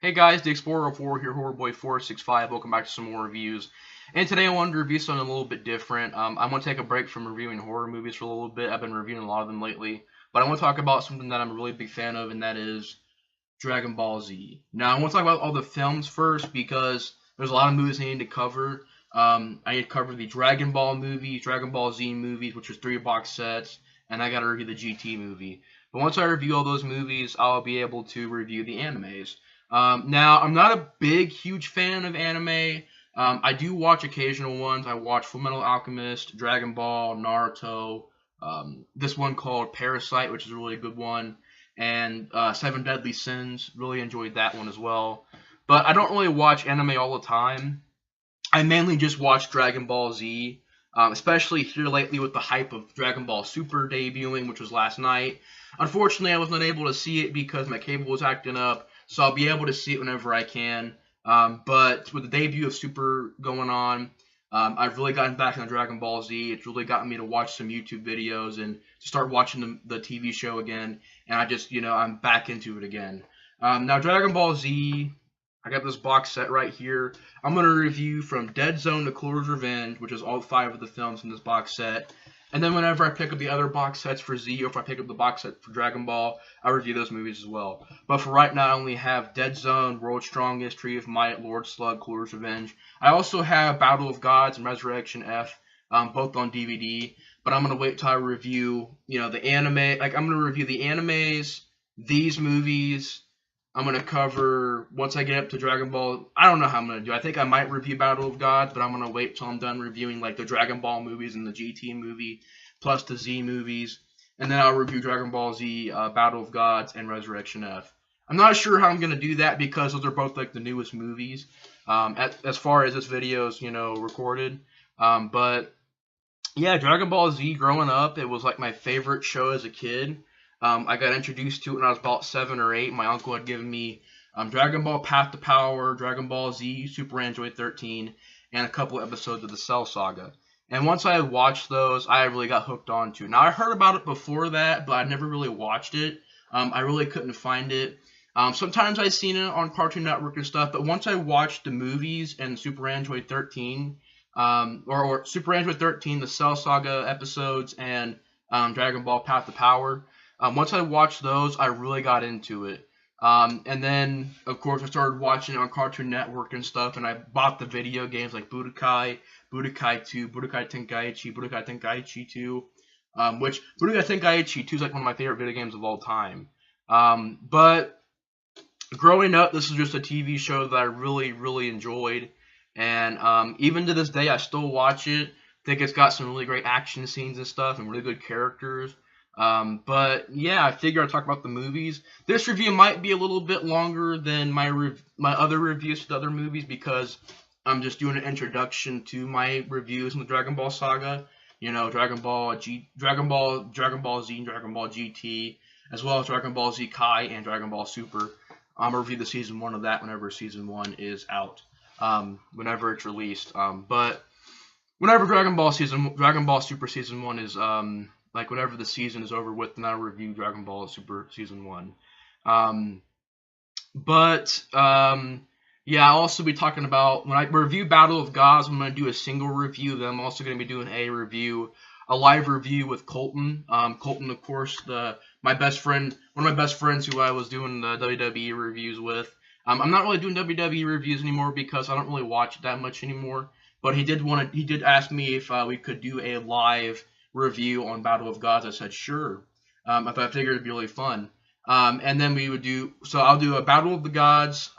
Hey guys, the Explorer 4 here, Horrorboy465. Welcome back to some more reviews. And today I wanted to review something a little bit different. I'm going to take a break from reviewing horror movies for a little bit. I've been reviewing a lot of them lately. But I want to talk about something that I'm a really big fan of, and that is Dragon Ball Z. Now, I want to talk about all the films first because there's a lot of movies I need to cover. I need to cover the Dragon Ball movies, Dragon Ball Z movies, which are 3 box sets, and I got to review the GT movie. But once I review all those movies, I'll be able to review the animes. Now, I'm not a big, huge fan of anime. I do watch occasional ones. I watch Fullmetal Alchemist, Dragon Ball, Naruto, this one called Parasite, which is a really good one, and Seven Deadly Sins. Really enjoyed that one as well. But I don't really watch anime all the time. I mainly just watch Dragon Ball Z, especially here lately with the hype of Dragon Ball Super debuting, which was last night. Unfortunately, I was not able to see it because my cable was acting up. So I'll be able to see it whenever I can. But with the debut of Super going on, I've really gotten back into Dragon Ball Z. It's really gotten me to watch some YouTube videos and to start watching the TV show again. And I just, I'm back into it again. Now, Dragon Ball Z, I got this box set right here. I'm going to review from Dead Zone to Clover's Revenge, which is all 5 of the films in this box set. And then whenever I pick up the other box sets for Z, or if I pick up the box set for Dragon Ball, I'll review those movies as well. But for right now, I only have Dead Zone, World's Strongest, Tree of Might, Lord Slug, Clover's Revenge. I also have Battle of Gods and Resurrection F, both on DVD. But I'm going to wait till I review, the anime. Like, I'm going to review the animes, these movies. I'm going to cover, once I get up to Dragon Ball, I don't know how I'm going to do. I think I might review Battle of Gods, but I'm going to wait till I'm done reviewing, like, the Dragon Ball movies and the GT movie, plus the Z movies. And then I'll review Dragon Ball Z, Battle of Gods, and Resurrection F. I'm not sure how I'm going to do that because those are both, like, the newest movies, as far as this video is, recorded. But, yeah, Dragon Ball Z, growing up, it was, like, my favorite show as a kid. I got introduced to it when I was about 7 or 8. My uncle had given me Dragon Ball Path to Power, Dragon Ball Z, Super Android 13, and a couple episodes of the Cell Saga. And once I had watched those, I really got hooked onto it. Now, I heard about it before that, but I never really watched it. I really couldn't find it. Sometimes I've seen it on Cartoon Network and stuff, but once I watched the movies and Super Android 13, or Super Android 13, the Cell Saga episodes, and Dragon Ball Path to Power, once I watched those, I really got into it. And then, of course, I started watching it on Cartoon Network and stuff, and I bought the video games like Budokai, Budokai 2, Budokai Tenkaichi 2, which Budokai Tenkaichi 2 is like one of my favorite video games of all time. But growing up, this was just a TV show that I really, really enjoyed. And even to this day, I still watch it. I think it's got some really great action scenes and stuff and really good characters. But yeah, I figure I'll talk about the movies. This review might be a little bit longer than my other reviews to the other movies because I'm just doing an introduction to my reviews in the Dragon Ball saga. Dragon Ball Z, and Dragon Ball GT, as well as Dragon Ball Z Kai and Dragon Ball Super. I'm gonna review the season 1 of that whenever season 1 is out, whenever it's released. But whenever Dragon Ball Super season 1 is like whenever the season is over with, then I'll review Dragon Ball Super Season 1. Yeah, I'll also be talking about, when I review Battle of Gods, I'm going to do a single review. Then I'm also going to be doing a live review with Colton. Colton, of course, one of my best friends who I was doing the WWE reviews with. I'm not really doing WWE reviews anymore because I don't really watch it that much anymore. But he did ask me if we could do a live review on Battle of Gods. I said sure. I figured it'd be really fun. And then I'll do a Battle of Gods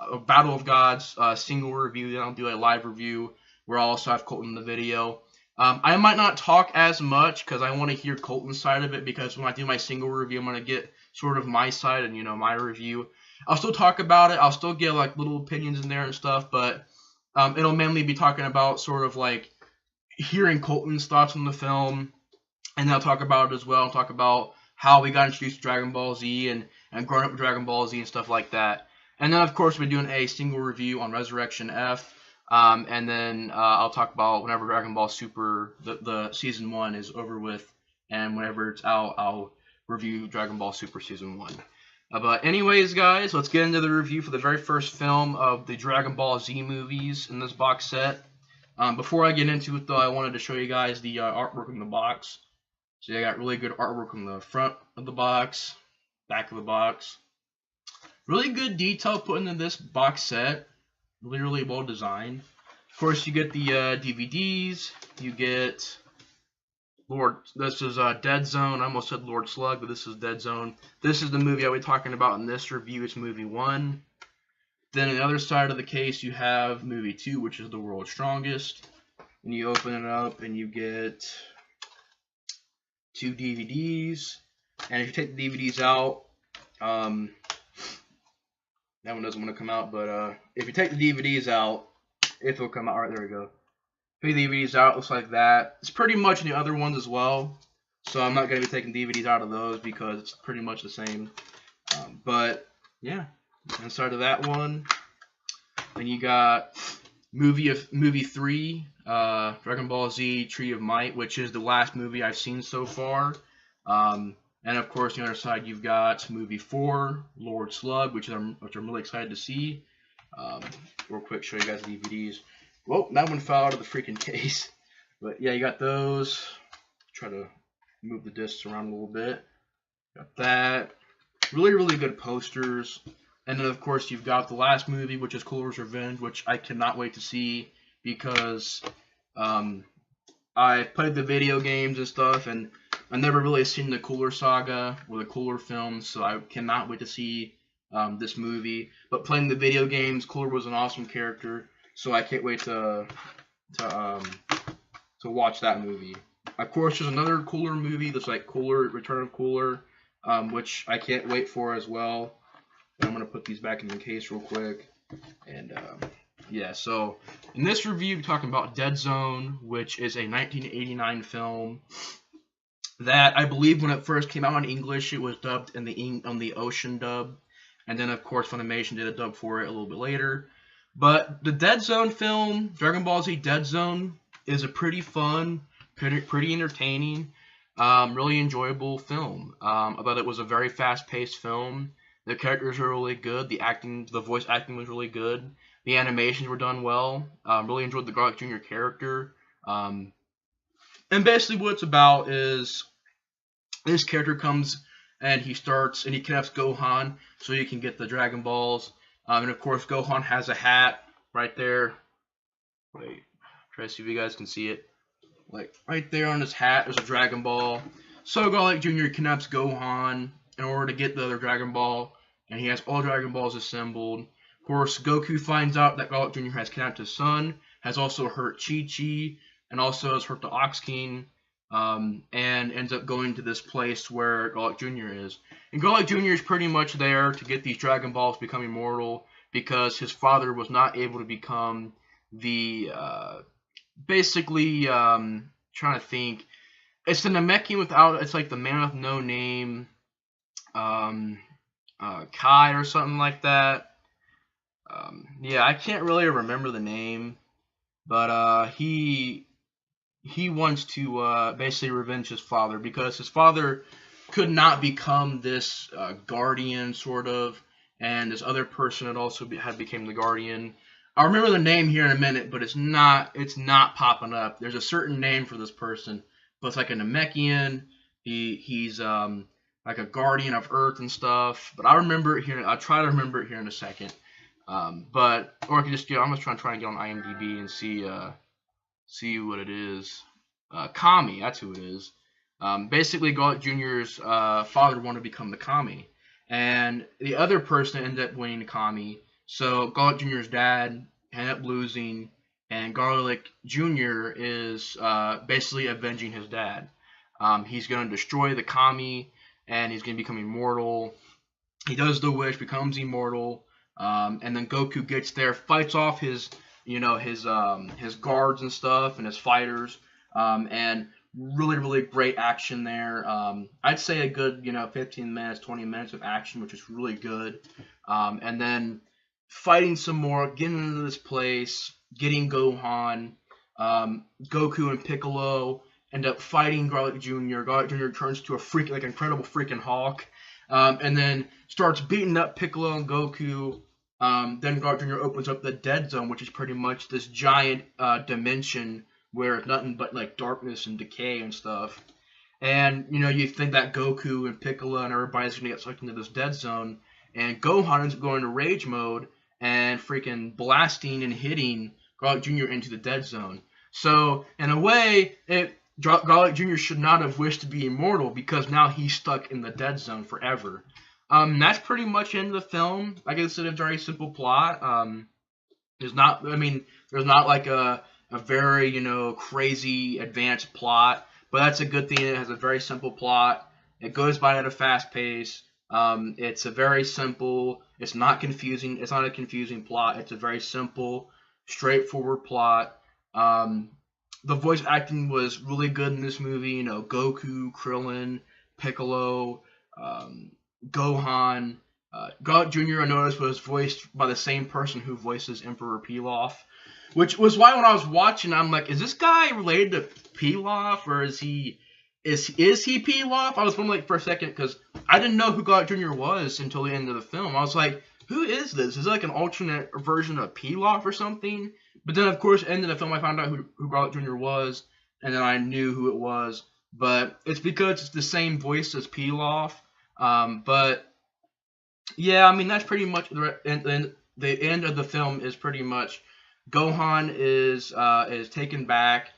single review. Then I'll do a live review where I'll also have Colton in the video. I might not talk as much because I want to hear Colton's side of it, because when I do my single review, I'm going to get sort of my side and my review. I'll still talk about it. I'll still get like little opinions in there and stuff, but it'll mainly be talking about sort of like hearing Colton's thoughts on the film. And I'll talk about it as well. I'll talk about how we got introduced to Dragon Ball Z and growing up with Dragon Ball Z and stuff like that. And then, of course, we're doing a single review on Resurrection F. And then I'll talk about whenever Dragon Ball Super, the Season 1 is over with. And whenever it's out, I'll review Dragon Ball Super Season 1. But anyways, guys, let's get into the review for the very first film of the Dragon Ball Z movies in this box set. Before I get into it, though, I wanted to show you guys the artwork in the box. So I got really good artwork on the front of the box, back of the box. Really good detail put into this box set. Really, really well designed. Of course, you get the DVDs. You get this is Dead Zone. I almost said Lord Slug, but this is Dead Zone. This is the movie I'll be talking about in this review. It's movie 1. Then on the other side of the case, you have movie 2, which is The World's Strongest. And you open it up, and you get 2 DVDs. And if you take the DVDs out, that one doesn't want to come out, but if you take the DVDs out, it'll come out. All right, there we go. Take the DVDs out, it looks like that. It's pretty much in the other ones as well, so I'm not going to be taking DVDs out of those because it's pretty much the same. But yeah, inside of that one, then you got movie 3, Dragon Ball Z Tree of Might, which is the last movie I've seen so far. And of course, on the other side, you've got movie 4, Lord Slug, which I'm really excited to see. Real quick, show you guys the DVDs. Well, that one fell out of the freaking case. But yeah, you got those. Try to move the discs around a little bit. Got that. Really, really good posters. And then, of course, you've got the last movie, which is Cooler's Revenge, which I cannot wait to see because I played the video games and stuff, and I've never really seen the Cooler saga or the Cooler films, so I cannot wait to see this movie. But playing the video games, Cooler was an awesome character. So I can't wait to watch that movie. Of course, there's another Cooler movie that's like Cooler, Return of Cooler, which I can't wait for as well. And I'm gonna put these back in the case real quick. And yeah, so in this review, we're talking about Dead Zone, which is a 1989 film that I believe when it first came out in English, it was dubbed on the Ocean dub, and then of course Funimation did a dub for it a little bit later. But the Dead Zone film, Dragon Ball Z Dead Zone, is a pretty fun, pretty entertaining, really enjoyable film. I thought it was a very fast-paced film. The characters were really good. The voice acting was really good. The animations were done well. Really enjoyed the Garlic Jr. character. And basically what it's about is this character comes and he kidnaps Gohan so he can get the Dragon Balls. And of course, Gohan has a hat right there. Wait, try to see if you guys can see it. Like right there on his hat, there's a Dragon Ball. So Garlic Jr. kidnaps Gohan in order to get the other Dragon Ball, and he has all Dragon Balls assembled. Of course, Goku finds out that Garlic Jr. has kidnapped his son, has also hurt Chi-Chi, and also has hurt the Ox King, and ends up going to this place where Garlic Jr. is. And Garlic Jr. is pretty much there to get these Dragon Balls to become immortal because his father was not able to become the, trying to think. It's the Namekian it's like the man with no name, Kai or something like that. Yeah, I can't really remember the name, but he wants to basically revenge his father because his father could not become this guardian, sort of, and this other person had also became the guardian. I'll remember the name here in a minute, but it's not popping up. There's a certain name for this person, but it's like a Namekian. He's like a guardian of Earth and stuff. But I'll remember it here. I'll try to remember it here in a second. Or I can just I'm just trying to get on IMDb and see what it is. Kami, that's who it is. Basically, Garlic Jr.'s father wanted to become the Kami, and the other person ended up winning the Kami. So Garlic Jr.'s dad ended up losing, and Garlic Jr. is basically avenging his dad. He's going to destroy the Kami, and he's going to become immortal. He does the wish, becomes immortal, and then Goku gets there, fights off his guards and stuff, and his fighters, and really great action there. I'd say a good 15 minutes, 20 minutes of action, which is really good. And then fighting some more, getting into this place, getting Gohan, Goku and Piccolo end up fighting Garlic Jr. Garlic Jr. turns to a incredible freaking Hulk. and then starts beating up Piccolo and Goku. Then Garlic Jr. opens up the Dead Zone, which is pretty much this giant dimension where it's nothing but like darkness and decay and stuff. And you think that Goku and Piccolo and everybody's gonna get sucked into this Dead Zone, and Gohan is going to rage mode and freaking blasting and hitting Garlic Jr. into the Dead Zone. So in a way, Garlic Jr. should not have wished to be immortal because now he's stuck in the Dead Zone forever. That's pretty much in the film. Like I said, a very simple plot. There's not like a very, crazy advanced plot, but that's a good thing. It has a very simple plot. It goes by at a fast pace. It's a very simple, it's not confusing, it's not a confusing plot. It's a very simple, straightforward plot. The voice acting was really good in this movie. Goku, Krillin, Piccolo, Gohan. Garlic Jr. I noticed was voiced by the same person who voices Emperor Pilaf, which was why when I was watching, I'm like, is this guy related to Pilaf, or is he Pilaf? I was wondering for a second because I didn't know who Garlic Jr. was until the end of the film. I was like, who is this? Is it like an alternate version of Pilaf or something? But then, of course, end of the film, I found out who Garlic Jr. was, and then I knew who it was. But it's because it's the same voice as Pilaf. But yeah, that's pretty much the end of the film is pretty much Gohan is taken back.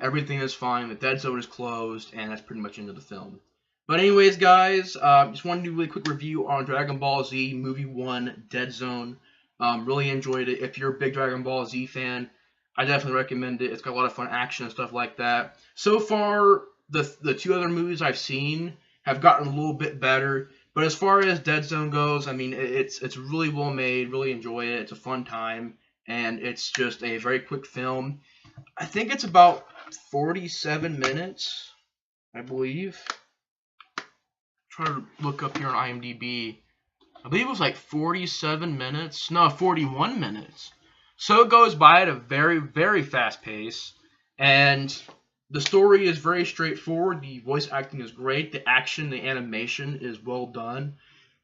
Everything is fine. The Dead Zone is closed, and that's pretty much into the film. But anyways, guys, just wanted to do a really quick review on Dragon Ball Z Movie 1 Dead Zone. Really enjoyed it. If you're a big Dragon Ball Z fan, I definitely recommend it. It's got a lot of fun action and stuff like that. So far, the two other movies I've seen have gotten a little bit better. But as far as Dead Zone goes, it's really well made. Really enjoy it. It's a fun time, and it's just a very quick film. I think it's about 47 minutes, I believe. Try to look up here on IMDb. I believe it was like 47 minutes. No, 41 minutes. So it goes by at a very, very fast pace. And the story is very straightforward. The voice acting is great. The action, the animation is well done.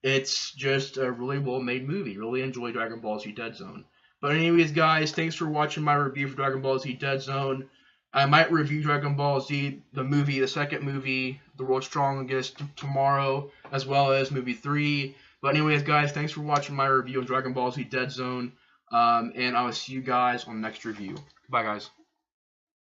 It's just a really well-made movie. Really enjoy Dragon Ball Z Dead Zone. But anyways, guys, thanks for watching my review for Dragon Ball Z Dead Zone. I might review Dragon Ball Z, the movie, the second movie, The World's Strongest, tomorrow, as well as movie 3. But anyways, guys, thanks for watching my review of Dragon Ball Z Dead Zone. And I will see you guys on the next review. Bye, guys.